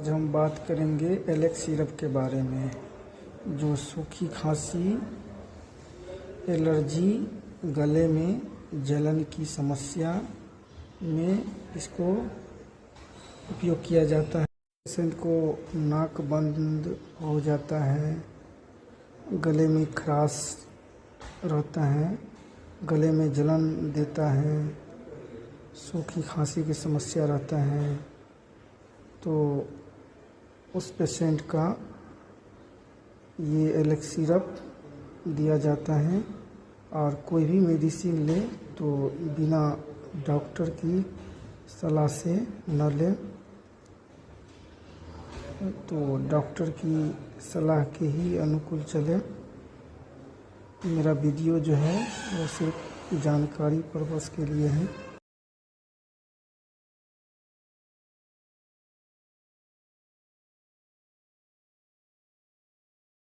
आज हम बात करेंगे एलेक्स सिरप के बारे में, जो सूखी खांसी, एलर्जी, गले में जलन की समस्या में इसको उपयोग किया जाता है। पेशेंट को नाक बंद हो जाता है, गले में खराश रहता है, गले में जलन देता है, सूखी खांसी की समस्या रहता है, तो उस पेशेंट का ये एलेक्स सिरप दिया जाता है। और कोई भी मेडिसिन ले तो बिना डॉक्टर की सलाह से न लें, तो डॉक्टर की सलाह के ही अनुकूल चले। मेरा वीडियो जो है वो सिर्फ जानकारी पर्पस के लिए है।